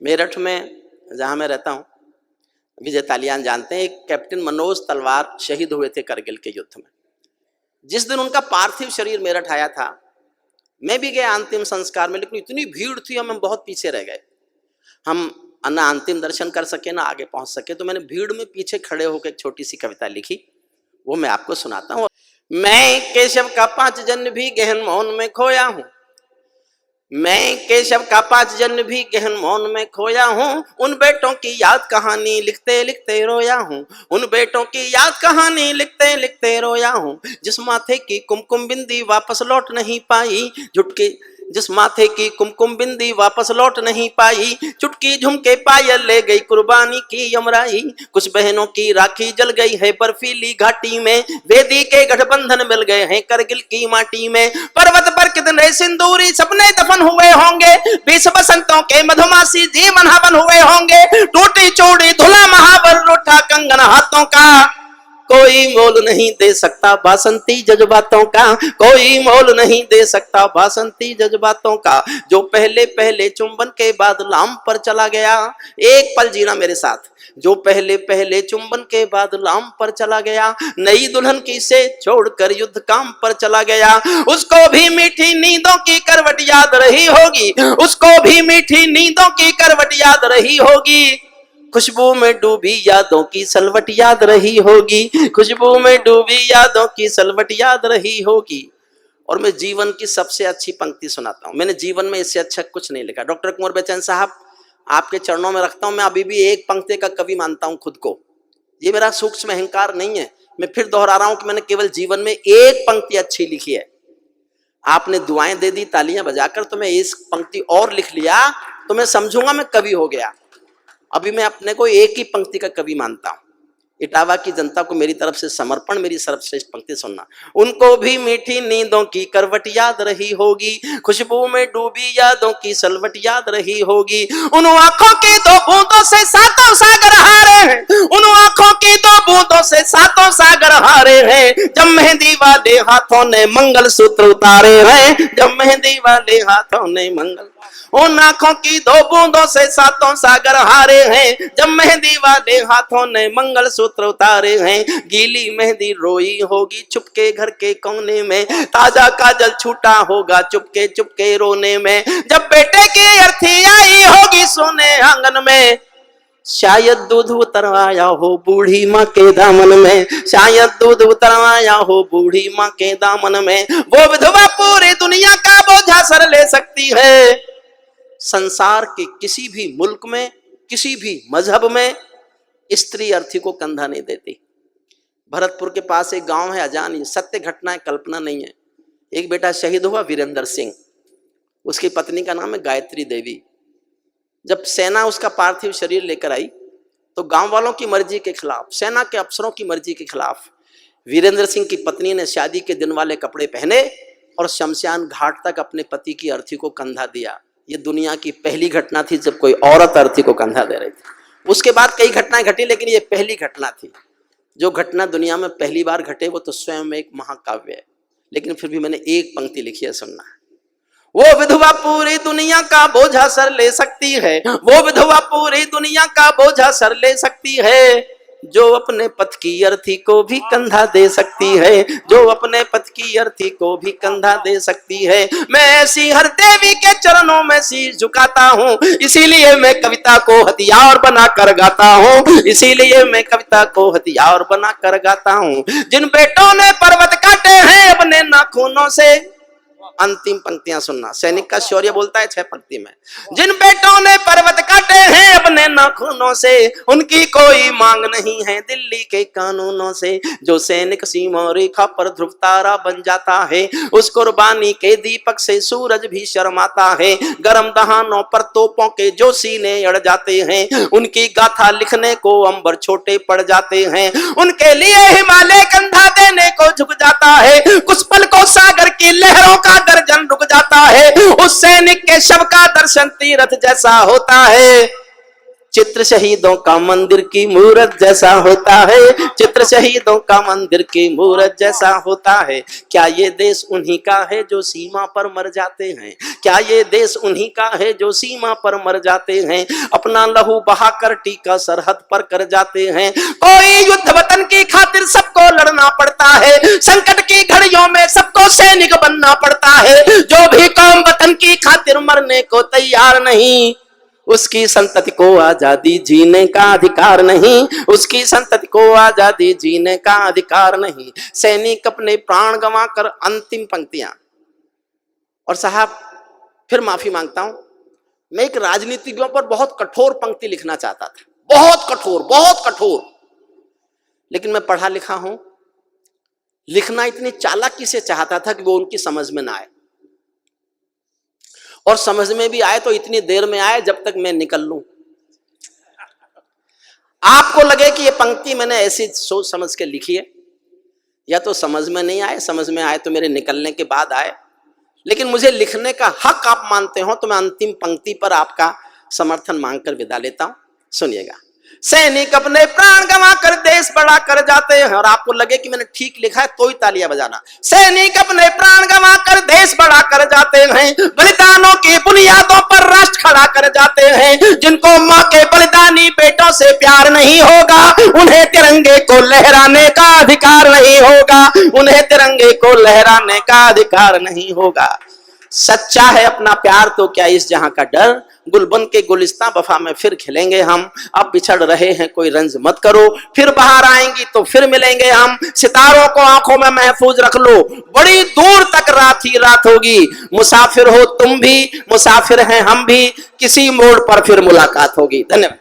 मेरठ में जहाँ मैं रहता हूँ, विजय तालियान जानते हैं, एक कैप्टन मनोज तलवार शहीद हुए थे करगिल के युद्ध में। जिस दिन उनका पार्थिव शरीर मेरठ आया था, मैं भी गया अंतिम संस्कार में, लेकिन इतनी भीड़ थी हम बहुत पीछे रह गए। हम ना अंतिम दर्शन कर सके ना आगे पहुंच सके, तो मैंने भीड़ में पीछे खड़े होकर एक छोटी सी कविता लिखी, वो मैं आपको सुनाता हूँ। मैं केशव का 5 जन्म भी गहन मौन में खोया हूँ, मैं केशव का 5 जन्म भी गहन मौन में खोया हूँ। उन बेटों की याद कहानी लिखते लिखते रोया हूँ, उन बेटों की याद कहानी लिखते लिखते रोया हूँ। जिस माथे की कुमकुम बिंदी वापस लौट नहीं पाई, झुटके जिस माथे की कुमकुम बिंदी वापस लौट नहीं पाई, चुटकी झुमके पायल ले गई कुर्बानी की यमराई। कुछ बहनों की राखी जल गई है बर्फीली घाटी में, वेदी के गठबंधन मिल गए हैं करगिल की माटी में। पर्वत पर कितने सिंदूरी सपने दफन हुए होंगे, 20 बसंतों के मधुमासी जीवन हवन हुए होंगे। टूटी चूड़ी धुला महावर रूठा कंगन हाथों का, कोई मोल नहीं दे सकता बासंती जज्बातों का, कोई मोल नहीं दे सकता बासंती जज्बातों का। जो पहले पहले चुंबन के बाद लाम पर चला गया, एक पल जीना मेरे साथ, जो पहले पहले चुंबन के बाद लाम पर चला गया, नई दुल्हन की से छोड़कर युद्ध काम पर चला गया। उसको भी मीठी नींदों की करवट याद रही होगी, उसको भी मीठी नींदों की करवट याद रही होगी। खुशबू में डूबी यादों की सलवट याद रही होगी, खुशबू में डूबी यादों की सलवट याद रही होगी। और मैं जीवन की सबसे अच्छी पंक्ति सुनाता हूं, मैंने जीवन में इससे अच्छा कुछ नहीं लिखा। डॉक्टर कुंवर बेचैन साहब, आपके चरणों में रखता हूं, मैं अभी भी एक पंक्ति का कवि मानता हूं खुद को। ये मेरा सूक्ष्म अहंकार नहीं है, मैं फिर दोहरा रहा हूं कि मैंने केवल जीवन में एक पंक्ति अच्छी लिखी है। आपने दुआएं दे दी तालियां बजाकर, तो मैं इस पंक्ति और लिख लिया तो मैं समझूंगा मैं कवि हो गया। अभी मैं अपने को एक ही पंक्ति का कवि मानता हूं। इटावा की जनता को मेरी तरफ से समर्पण, मेरी सर्वश्रेष्ठ पंक्ति सुनना। उनको भी मीठी नींदों की करवट याद रही होगी, खुशबू में डूबी यादों की सलवट याद रही होगी। उन आंखों की 2 बूंदों से 7 सागर हारे हैं, उन आंखों की 2 बूंदों से 7 सागर हारे हैं। जब मेहंदी वाले हाथों ने मंगल सूत्र उतारे हैं, जब मेहंदी वाले हाथों ने मंगल, उन आंखों की 2 बूंदों से 7 सागर हारे हैं। जब मेहंदी वाले हाथों ने मंगल सूत्र उतारे हैं, गीली मेहंदी रोई होगी चुपके घर के कोने में, ताजा काजल छूटा होगा चुपके चुपके रोने में। जब बेटे की अर्थी आई होगी सोने आंगन में, शायद दूध उतरवाया हो बूढ़ी माँ के दामन में, शायद दूध उतरवाया हो बूढ़ी माँ के दामन में। वो विधवा पूरी दुनिया का बोझा सर ले सकती है। संसार के किसी भी मुल्क में, किसी भी मजहब में स्त्री अर्थी को कंधा नहीं देती। भरतपुर के पास एक गांव है अजान, ये सत्य घटना है, कल्पना नहीं है। एक बेटा शहीद हुआ वीरेंद्र सिंह, उसकी पत्नी का नाम है गायत्री देवी। जब सेना उसका पार्थिव शरीर लेकर आई तो गांव वालों की मर्जी के खिलाफ, सेना के अफसरों की मर्जी के खिलाफ, वीरेंद्र सिंह की पत्नी ने शादी के दिन वाले कपड़े पहने और शमशान घाट तक अपने पति की अर्थी को कंधा दिया। ये दुनिया की पहली घटना थी जब कोई औरत अर्थी को कंधा दे रही थी। उसके बाद कई घटनाएं घटी, लेकिन ये पहली घटना थी। जो घटना दुनिया में पहली बार घटे वो तो स्वयं में एक महाकाव्य है, लेकिन फिर भी मैंने एक पंक्ति लिखी है, सुनना है। वो विधवा पूरी दुनिया का बोझा सर ले सकती है, वो विधवा पूरी दुनिया का बोझा सर ले सकती है, जो अपने पति की अर्थी को भी कंधा दे सकती है, जो अपने पति की अर्थी को भी कंधा दे सकती है। मैं ऐसी हर देवी के चरणों में शीश झुकाता हूँ, इसीलिए मैं कविता को हथियार बना कर गाता हूँ, इसीलिए मैं कविता को हथियार बना कर गाता हूँ। जिन बेटों ने पर्वत काटे हैं अपने नाखूनों से, अंतिम पंक्तियां सुनना, सैनिक का शौर्य बोलता है 6 पंक्ति में। जिन बेटों ने पर्वत काटे हैं अपने नाखूनों से, उनकी कोई मांग नहीं है दिल्ली के कानूनों से। जो सैनिक सीमा रेखा पर ध्रुव तारा बन जाता है, उस कुर्बानी के दीपक से सूरज भी शर्माता है। गरम दहानों पर तोपों के जो सीने अड़ जाते हैं, उनकी गाथा लिखने को अंबर छोटे पड़ जाते हैं। उनके लिए हिमालय कंधा देने को झुक जाता है, कुछ पल को सागर की लहरों का गर्जन रुक जाता है। उस सैनिक के शव का दर्शन तीरथ जैसा होता है। चित्र शहीदों का मंदिर की मूरत जैसा होता है, चित्र शहीदों का मंदिर की मूरत जैसा होता है। क्या ये देश उन्हीं का है जो सीमा पर मर जाते हैं? क्या ये देश उन्हीं का है जो सीमा पर मर जाते हैं? अपना लहू बहाकर टीका सरहद पर कर जाते हैं। कोई युद्ध वतन की खातिर सबको लड़ना पड़ता है, संकट की घड़ियों में सबको सैनिक बनना पड़ता है। जो भी कौम वतन की खातिर मरने को तैयार नहीं, उसकी संतति को आजादी जीने का अधिकार नहीं, उसकी संतति को आजादी जीने का अधिकार नहीं। सैनिक अपने प्राण गंवाकर, अंतिम पंक्तियां। और साहब फिर माफी मांगता हूं, मैं एक राजनीतिज्ञों पर बहुत कठोर पंक्ति लिखना चाहता था, बहुत कठोर, बहुत कठोर, लेकिन मैं पढ़ा लिखा हूं, लिखना इतनी चालाकी से चाहता था कि वो उनकी समझ में ना आए, और समझ में भी आए तो इतनी देर में आए जब तक मैं निकल लूं। आपको लगे कि ये पंक्ति मैंने ऐसी सोच समझ के लिखी है, या तो समझ में नहीं आए, समझ में आए तो मेरे निकलने के बाद आए, लेकिन मुझे लिखने का हक आप मानते हो तो मैं अंतिम पंक्ति पर आपका समर्थन मांगकर विदा लेता हूं। सुनिएगा। सैनिक अपने प्राण गंवा कर देश बड़ा कर जाते हैं, और आपको लगे कि मैंने ठीक लिखा है तो ही तालियां बजाना। सैनिक अपने प्राण गंवा कर देश बड़ा कर जाते हैं, बलिदानों की बुनियादों पर राष्ट्र खड़ा कर जाते हैं। जिनको मां के बलिदानी बेटों से प्यार नहीं होगा, उन्हें तिरंगे को लहराने का अधिकार नहीं होगा, उन्हें तिरंगे को लहराने का अधिकार नहीं होगा। सच्चा है अपना प्यार तो क्या इस जहां का डर, गुलबन के गुलिस्तां वफा में फिर खिलेंगे हम। अब बिछड़ रहे हैं कोई रंज मत करो, फिर बाहर आएंगी तो फिर मिलेंगे हम। सितारों को आंखों में महफूज रख लो, बड़ी दूर तक रात ही रात होगी। मुसाफिर हो तुम भी, मुसाफिर हैं हम भी, किसी मोड़ पर फिर मुलाकात होगी। धन्यवाद।